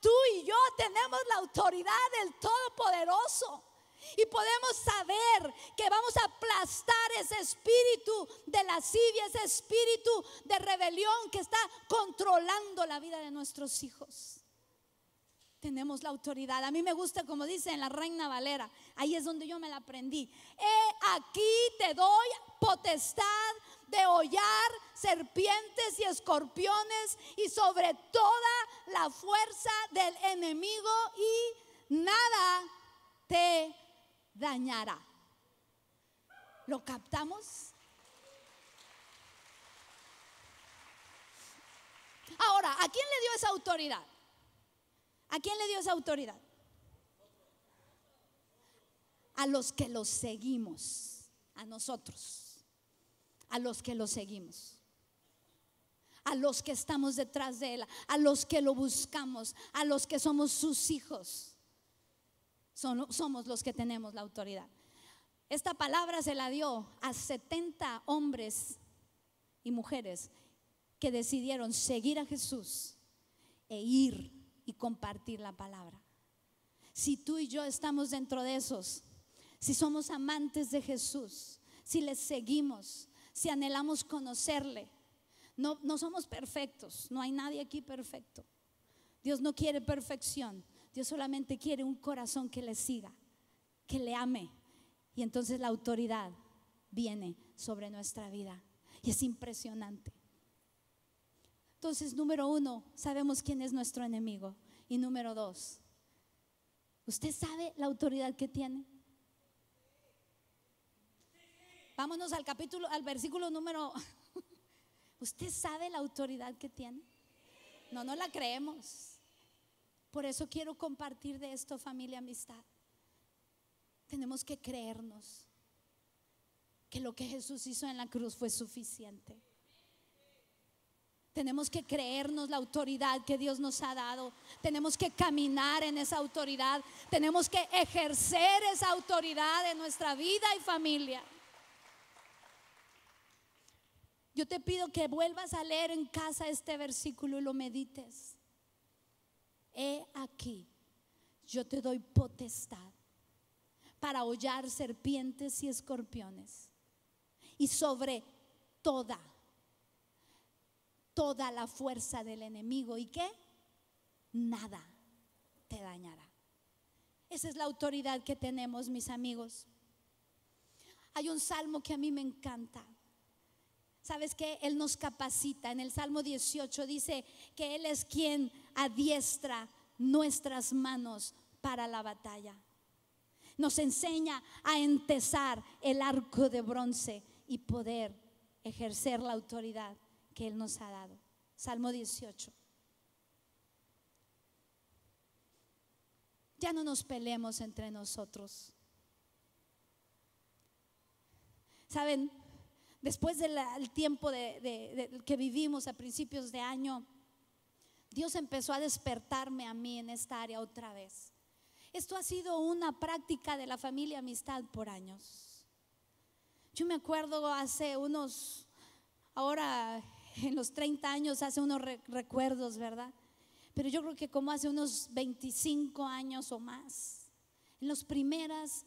tú y yo tenemos la autoridad del Todopoderoso. Y podemos saber que vamos a aplastar ese espíritu de lascivia, ese espíritu de rebelión que está controlando la vida de nuestros hijos. Tenemos la autoridad. A mí me gusta como dice en la Reina Valera. Ahí es donde yo me la aprendí. Aquí te doy potestad de hollar serpientes y escorpiones y sobre toda la fuerza del enemigo y nada te dañará. ¿Lo captamos? Ahora, ¿a quién le dio esa autoridad? ¿A quién le dio esa autoridad? A los que los seguimos, a nosotros, a los que lo seguimos, a los que estamos detrás de él, a los que lo buscamos, a los que somos sus hijos. Somos los que tenemos la autoridad. Esta palabra se la dio a 70 hombres y mujeres que decidieron seguir a Jesús e ir y compartir la palabra. Si tú y yo estamos dentro de esos, si somos amantes de Jesús, si le seguimos, si anhelamos conocerle, no somos perfectos, no hay nadie aquí perfecto. Dios no quiere perfección, Dios solamente quiere un corazón que le siga, que le ame, y entonces la autoridad viene sobre nuestra vida y es impresionante. Entonces, número 1, sabemos quién es nuestro enemigo. Y número 2, ¿usted sabe la autoridad que tiene? Vámonos al versículo número. ¿Usted sabe la autoridad que tiene? No la creemos. Por eso quiero compartir de esto, familia, amistad. Tenemos que creernos que lo que Jesús hizo en la cruz fue suficiente. Tenemos que creernos la autoridad que Dios nos ha dado. Tenemos que caminar en esa autoridad. Tenemos que ejercer esa autoridad en nuestra vida y familia. Yo te pido que vuelvas a leer en casa este versículo y lo medites. He aquí, yo te doy potestad para hollar serpientes y escorpiones y sobre toda la fuerza del enemigo. ¿Y qué? Nada te dañará. Esa es la autoridad que tenemos, mis amigos. Hay un salmo que a mí me encanta. ¿Sabes qué? Él nos capacita. En el Salmo 18 dice que Él es quien adiestra nuestras manos para la batalla. Nos enseña a entesar el arco de bronce y poder ejercer la autoridad que Él nos ha dado. Salmo 18. Ya no nos peleemos entre nosotros. Saben, después del tiempo que vivimos a principios de año, Dios empezó a despertarme a mí en esta área otra vez. Esto ha sido una práctica de la familia Amistad por años. Yo me acuerdo hace unos ahora en los 30 años hace unos recuerdos, ¿verdad? Pero yo creo que como hace unos 25 años o más, en los primeros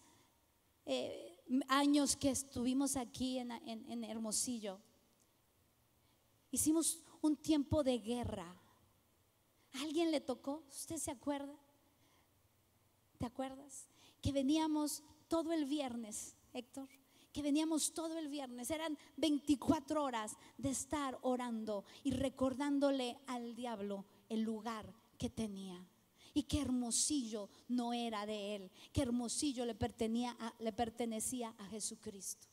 años que estuvimos aquí en Hermosillo, hicimos un tiempo de guerra. ¿A alguien le tocó? ¿Usted se acuerda? ¿Te acuerdas? Que veníamos todo el viernes, Héctor, que veníamos todo el viernes, eran 24 horas de estar orando y recordándole al diablo el lugar que tenía, y que Hermosillo no era de él, que Hermosillo le pertenecía a Jesucristo.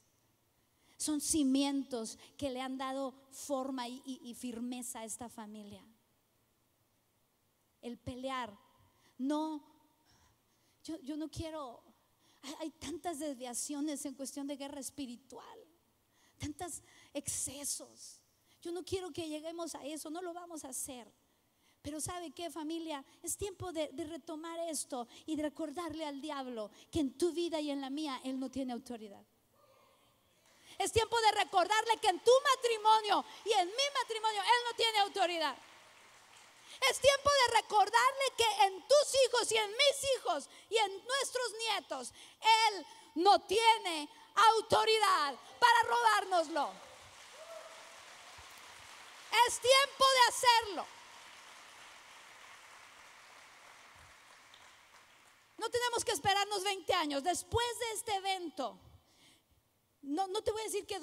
Son cimientos que le han dado forma y firmeza a esta familia. El pelear, no, yo no quiero. Hay tantas desviaciones en cuestión de guerra espiritual, tantos excesos. Yo no quiero que lleguemos a eso, no lo vamos a hacer. Pero ¿sabe qué, familia? Es tiempo de retomar esto y de recordarle al diablo que en tu vida y en la mía él no tiene autoridad. Es tiempo de recordarle que en tu matrimonio y en mi matrimonio él no tiene autoridad. Es tiempo de recordarle que en tus hijos y en mis hijos y en nuestros nietos él no tiene autoridad para robárnoslo. Es tiempo de hacerlo. No tenemos que esperarnos 20 años. Después de este evento, no te voy a decir que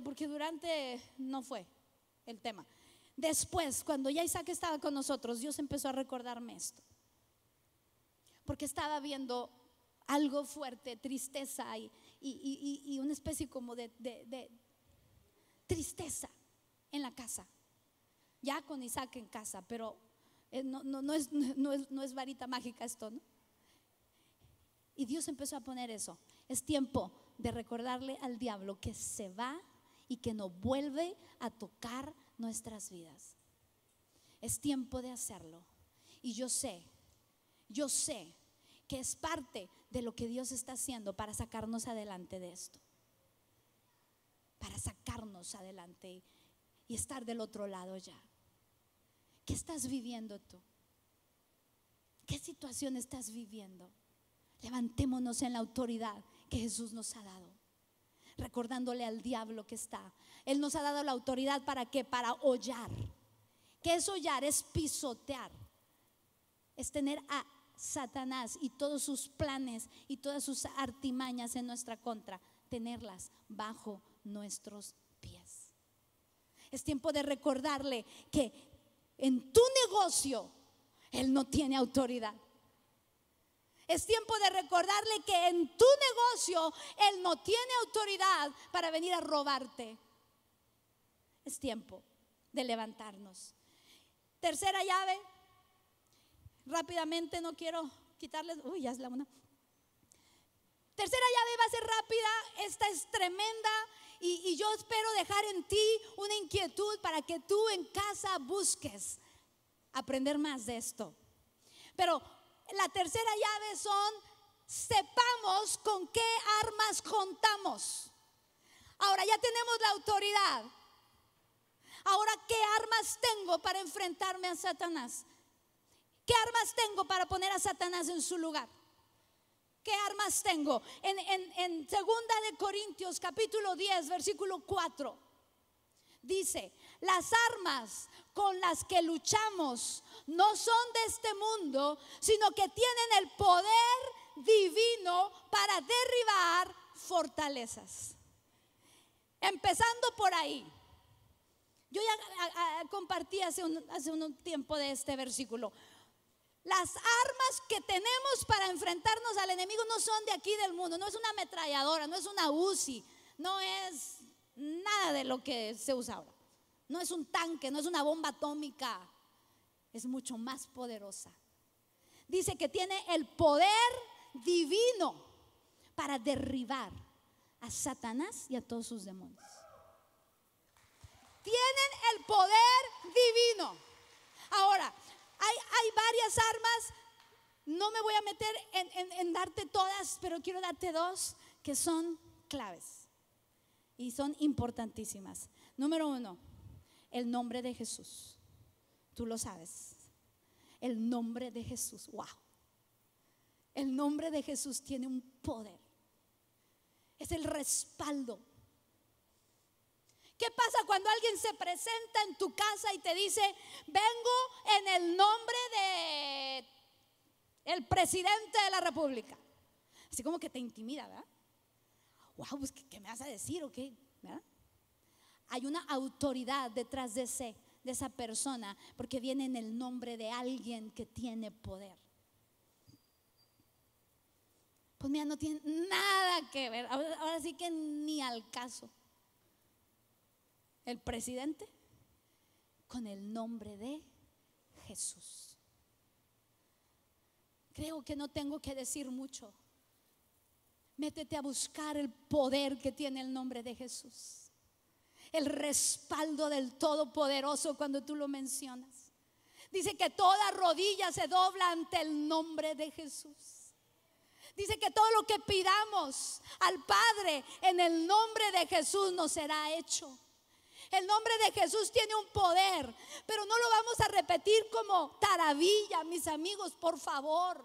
porque durante no fue el tema. Después, cuando ya Isaac estaba con nosotros, Dios empezó a recordarme esto, porque estaba viendo algo fuerte, tristeza y una especie como de tristeza en la casa, ya con Isaac en casa, pero no es varita mágica esto, ¿no? Y Dios empezó a poner eso. Es tiempo de recordarle al diablo que se va y que no vuelve a tocar nuestras vidas. Es tiempo de hacerlo. Y yo sé que es parte de lo que Dios está haciendo para sacarnos adelante de esto, para sacarnos adelante y estar del otro lado ya. ¿Qué estás viviendo tú? ¿Qué situación estás viviendo? Levantémonos en la autoridad que Jesús nos ha dado, recordándole al diablo que está. Él nos ha dado la autoridad ¿para qué? Para hollar. ¿Qué es hollar? Es pisotear. Es tener a Satanás y todos sus planes y todas sus artimañas en nuestra contra, tenerlas bajo nuestros pies. Es tiempo de recordarle que en tu negocio él no tiene autoridad. Es tiempo de recordarle que en tu negocio él no tiene autoridad para venir a robarte. Es tiempo de levantarnos. Tercera llave, rápidamente, no quiero quitarles, ya es la una. Tercera llave va a ser rápida, esta es tremenda y yo espero dejar en ti una inquietud para que tú en casa busques aprender más de esto. Pero la tercera llave son: sepamos con qué armas contamos. Ahora ya tenemos la autoridad. Ahora, ¿qué armas tengo para enfrentarme a Satanás? ¿Qué armas tengo para poner a Satanás en su lugar? ¿Qué armas tengo? En 2 de Corintios capítulo 10 versículo 4 dice: las armas con las que luchamos no son de este mundo, sino que tienen el poder divino para derribar fortalezas. Empezando por ahí. Yo ya compartí hace un tiempo de este versículo. Las armas que tenemos para enfrentarnos al enemigo no son de aquí del mundo. No es una ametralladora, no es una Uzi, no es nada de lo que se usa ahora. No es un tanque, no es una bomba atómica. Es mucho más poderosa. Dice que tiene el poder divino para derribar a Satanás y a todos sus demonios. Tienen el poder divino. Ahora, hay varias armas. No me voy a meter en darte todas, pero quiero darte dos que son claves. y son importantísimas. Número 1, el nombre de Jesús. Tú lo sabes. El nombre de Jesús, wow. El nombre de Jesús tiene un poder. Es el respaldo. ¿Qué pasa cuando alguien se presenta en tu casa y te dice: vengo en el nombre de el presidente de la República? Así como que te intimida, ¿verdad? Wow, pues ¿qué me vas a decir o qué? ¿Verdad? Hay una autoridad detrás de esa persona, porque viene en el nombre de alguien que tiene poder. Pues mira, no tiene nada que ver. Ahora sí que ni al caso. El presidente con el nombre de Jesús. Creo que no tengo que decir mucho. Métete a buscar el poder que tiene el nombre de Jesús. El respaldo del Todopoderoso cuando tú lo mencionas. Dice que toda rodilla se dobla ante el nombre de Jesús. Dice que todo lo que pidamos al Padre en el nombre de Jesús nos será hecho. El nombre de Jesús tiene un poder, pero no lo vamos a repetir como taravilla, mis amigos, por favor.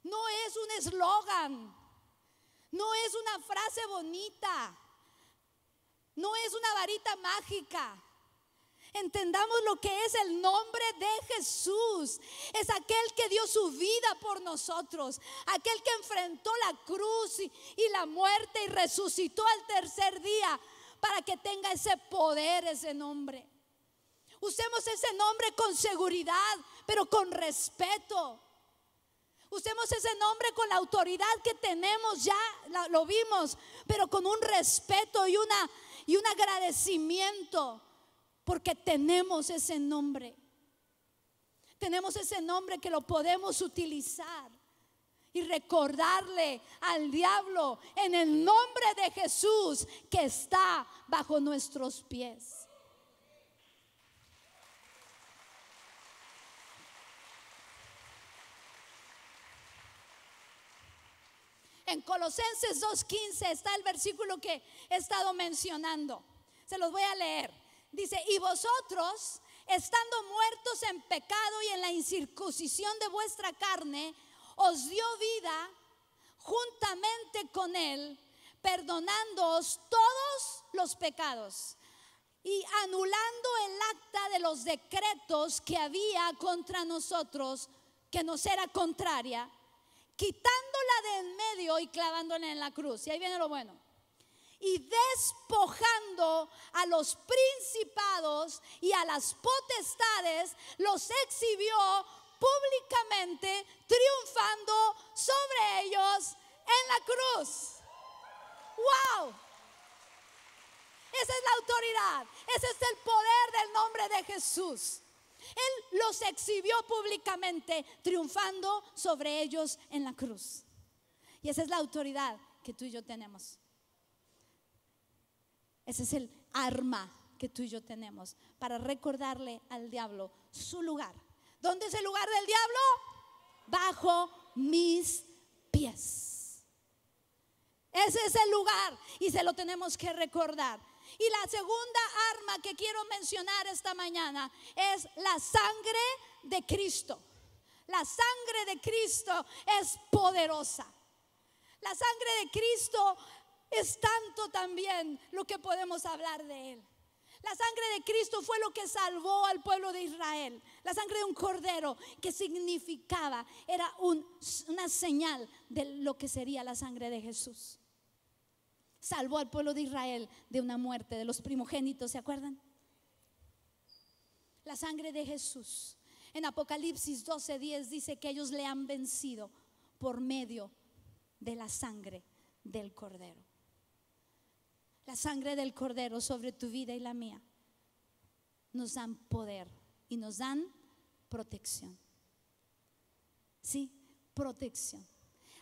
No es un eslogan, no es una frase bonita, no es una varita mágica. Entendamos lo que es el nombre de Jesús. Es aquel que dio su vida por nosotros, aquel que enfrentó la cruz y la muerte y resucitó al tercer día, para que tenga ese poder, ese nombre. Usemos ese nombre con seguridad, pero con respeto. Usemos ese nombre con la autoridad que tenemos, ya lo vimos, pero con un respeto y un agradecimiento, porque tenemos ese nombre. Tenemos ese nombre que lo podemos utilizar y recordarle al diablo en el nombre de Jesús que está bajo nuestros pies. En Colosenses 2:15 está el versículo que he estado mencionando. Se los voy a leer. Dice: y vosotros, estando muertos en pecado y en la incircuncisión de vuestra carne, os dio vida juntamente con él, perdonándoos todos los pecados y anulando el acta de los decretos que había contra nosotros, que nos era contraria, quitándola de en medio y clavándola en la cruz. Y ahí viene lo bueno. Y despojando a los principados y a las potestades, los exhibió públicamente, triunfando sobre ellos en la cruz. ¡Wow! Esa es la autoridad, ese es el poder del nombre de Jesús. Él los exhibió públicamente, triunfando sobre ellos en la cruz. Y esa es la autoridad que tú y yo tenemos. Ese es el arma que tú y yo tenemos para recordarle al diablo su lugar. ¿Dónde es el lugar del diablo? Bajo mis pies. Ese es el lugar y se lo tenemos que recordar. Y la segunda arma que quiero mencionar esta mañana es la sangre de Cristo. La sangre de Cristo es poderosa. La sangre de Cristo es tanto también lo que podemos hablar de él. La sangre de Cristo fue lo que salvó al pueblo de Israel. La sangre de un cordero, que significaba, era una señal de lo que sería la sangre de Jesús. Salvó al pueblo de Israel de una muerte, de los primogénitos, ¿se acuerdan? La sangre de Jesús. En Apocalipsis 12:10 dice que ellos le han vencido por medio de la sangre del cordero. La sangre del cordero sobre tu vida y la mía nos dan poder y nos dan protección. Sí, protección.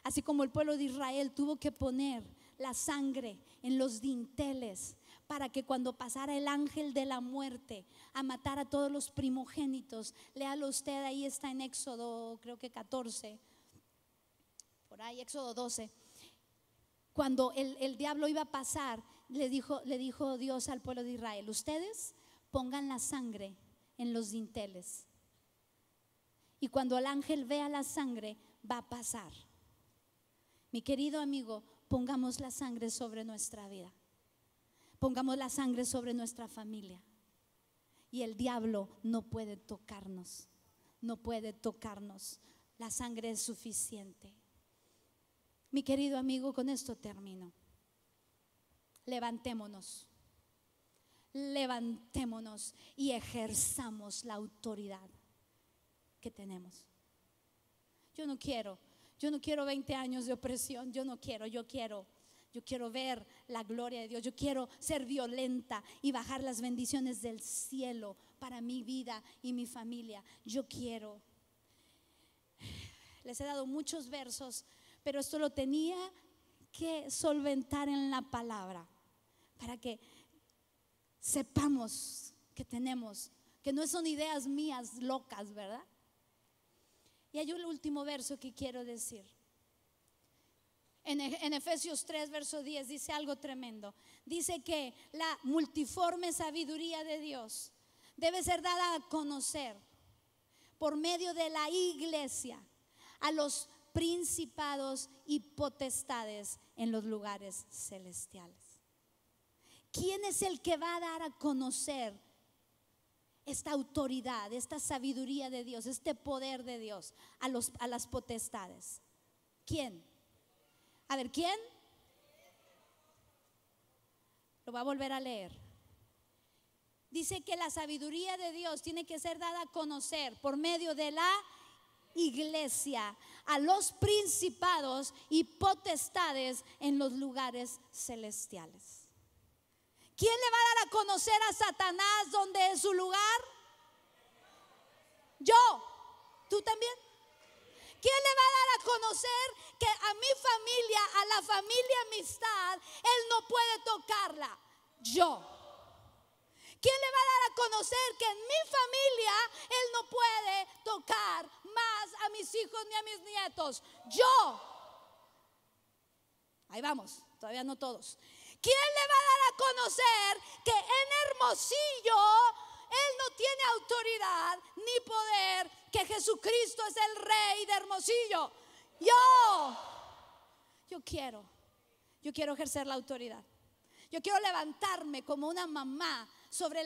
Así como el pueblo de Israel tuvo que poner la sangre en los dinteles para que cuando pasara el ángel de la muerte a matar a todos los primogénitos, léalo usted, ahí está en Éxodo, creo que 14, por ahí Éxodo 12. Cuando el diablo iba a pasar, le dijo Dios al pueblo de Israel: ustedes pongan la sangre en los dinteles, y cuando el ángel vea la sangre va a pasar. Mi querido amigo, pongamos la sangre sobre nuestra vida, pongamos la sangre sobre nuestra familia, y el diablo no puede tocarnos, no puede tocarnos. La sangre es suficiente. Mi querido amigo, con esto termino. Levantémonos y ejerzamos la autoridad que tenemos. Yo no quiero 20 años de opresión. Yo quiero ver la gloria de Dios. Yo quiero ser violenta y bajar las bendiciones del cielo para mi vida y mi familia. Les he dado muchos versos, pero esto lo tenía que solventar en la palabra, para que sepamos que tenemos, que no son ideas mías locas, ¿verdad? Y hay un último verso que quiero decir. En Efesios 3, verso 10 dice algo tremendo. Dice que la multiforme sabiduría de Dios debe ser dada a conocer por medio de la iglesia a los principados y potestades en los lugares celestiales. ¿Quién es el que va a dar a conocer esta autoridad, esta sabiduría de Dios, este poder de Dios a las potestades? ¿Quién? A ver, ¿quién? Lo voy a volver a leer. Dice que la sabiduría de Dios tiene que ser dada a conocer por medio de la iglesia a los principados y potestades en los lugares celestiales. ¿Quién le va a dar a conocer a Satanás dónde es su lugar? Yo. ¿Tú también? ¿Quién le va a dar a conocer que a mi familia, a la familia amistad, él no puede tocarla? Yo. ¿Quién le va a dar a conocer que en mi familia él no puede tocar más a mis hijos ni a mis nietos? Yo. Ahí vamos, todavía no todos. ¿Quién le va a dar a conocer que en Hermosillo él no tiene autoridad ni poder, que Jesucristo es el Rey de Hermosillo? Yo quiero ejercer la autoridad. Yo quiero levantarme como una mamá sobre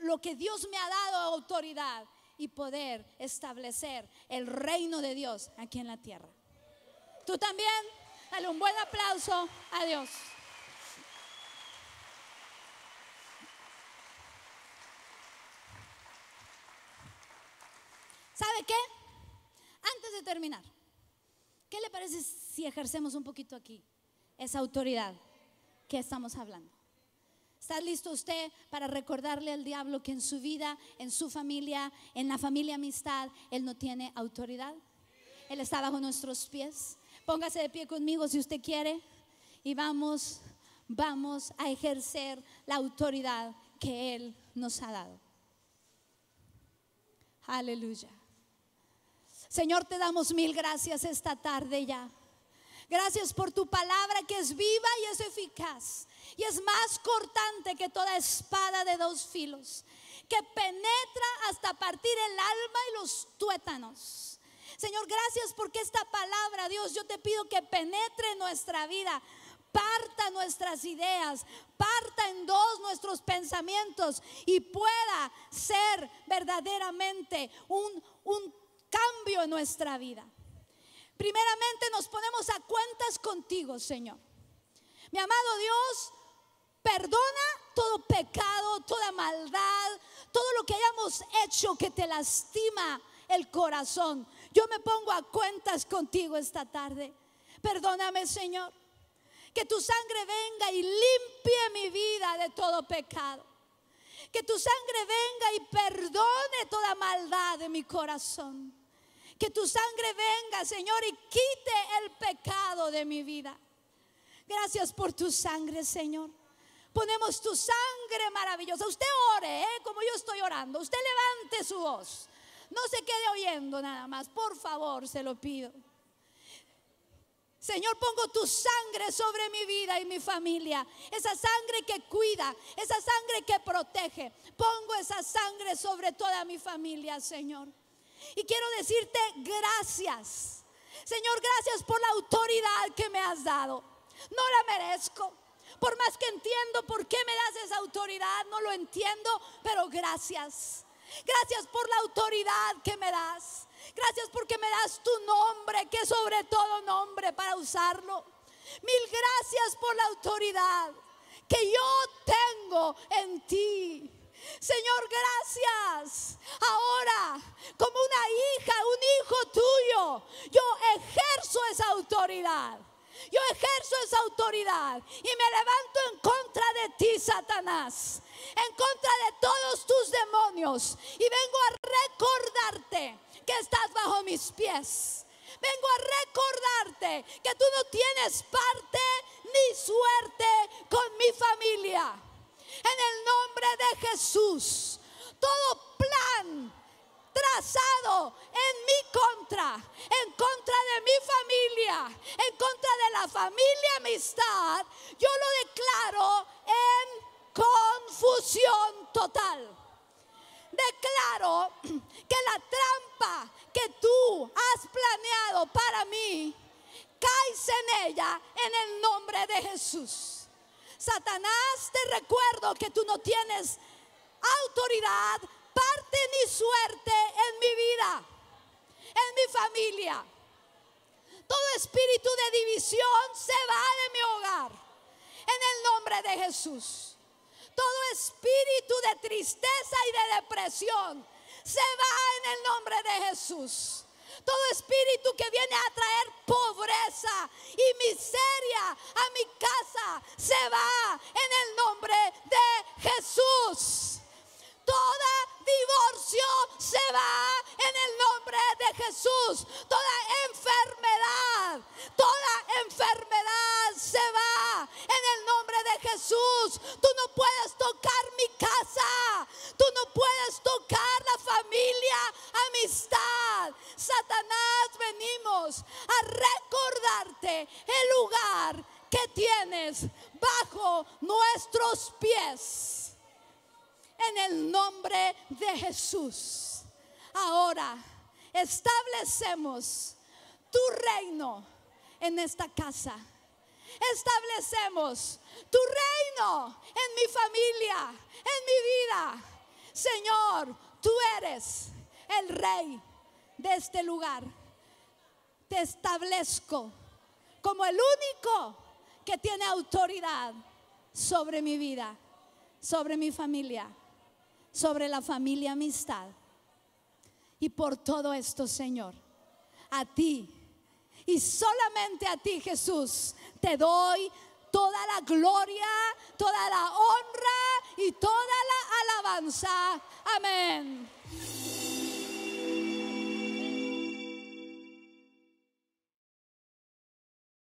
lo que Dios me ha dado autoridad y poder establecer el reino de Dios aquí en la tierra. ¿Tú también? Dale un buen aplauso a Dios. ¿Sabe qué? Antes de terminar, ¿qué le parece si ejercemos un poquito aquí esa autoridad que estamos hablando? ¿Está listo usted para recordarle al diablo que en su vida, en su familia, en la familia amistad, él no tiene autoridad? Él está bajo nuestros pies. Póngase de pie conmigo si usted quiere y vamos a ejercer la autoridad que él nos ha dado. Aleluya. Señor, te damos mil gracias esta tarde ya. Gracias por tu palabra que es viva y es eficaz y es más cortante que toda espada de dos filos, que penetra hasta partir el alma y los tuétanos. Señor, gracias porque esta palabra, Dios, yo te pido que penetre en nuestra vida, parta nuestras ideas, parta en dos nuestros pensamientos y pueda ser verdaderamente un cambio en nuestra vida. Primeramente nos ponemos a cuentas contigo, Señor. Mi amado Dios, perdona todo pecado, toda maldad, todo lo que hayamos hecho que te lastima el corazón. Yo me pongo a cuentas contigo esta tarde. Perdóname, Señor. Que tu sangre venga y limpie mi vida de todo pecado. Que tu sangre venga y perdone toda maldad de mi corazón. Que tu sangre venga, Señor, y quite el pecado de mi vida. Gracias por tu sangre, Señor. Ponemos tu sangre maravillosa. Usted ore, como yo estoy orando. Usted levante su voz. No se quede oyendo nada más. Por favor, se lo pido. Señor, pongo tu sangre sobre mi vida y mi familia. Esa sangre que cuida, esa sangre que protege. Pongo esa sangre sobre toda mi familia, Señor. Y quiero decirte gracias. Señor, gracias por la autoridad que me has dado. No la merezco. Por más que entiendo por qué me das esa autoridad, no lo entiendo, pero gracias. Gracias por la autoridad que me das. Gracias porque me das tu nombre, que es sobre todo nombre, para usarlo. Mil gracias por la autoridad que yo tengo en ti. Señor, gracias. Ahora, como una hija, un hijo tuyo, yo ejerzo esa autoridad. Yo ejerzo esa autoridad y me levanto en contra de ti, Satanás, en contra de todos tus demonios, y vengo a recordarte que estás bajo mis pies. Vengo a recordarte que tú no tienes parte ni suerte con mi familia. En el nombre de Jesús, todo plan trazado en mi contra, en contra de mi familia, en contra de la familia Amistad, yo lo declaro en confusión total. Declaro que la trampa que tú has planeado para mí, caes en ella en el nombre de Jesús. Satanás, te recuerdo que tú no tienes autoridad, parte ni suerte en mi vida, en mi familia. Todo espíritu de división se va de mi hogar en el nombre de Jesús. Todo espíritu de tristeza y de depresión se va en el nombre de Jesús. Todo espíritu que viene a traer pobreza y miseria a mi casa se va en el nombre de Jesús. Toda divorcio se va en el nombre de Jesús. Toda enfermedad se va en el nombre de Jesús. Tú no puedes tocar mi casa. Tú no puedes tocar la familia Amistad. Satanás, venimos a recordarte el lugar que tienes bajo nuestros pies. En el nombre de Jesús. Ahora establecemos tu reino en esta casa. Establecemos tu reino en mi familia, en mi vida. Señor, tú eres el rey de este lugar. Te establezco como el único que tiene autoridad sobre mi vida, sobre mi familia, sobre la familia Amistad. Y por todo esto, Señor, a ti y solamente a ti, Jesús, te doy toda la gloria, toda la honra y toda la alabanza. Amén.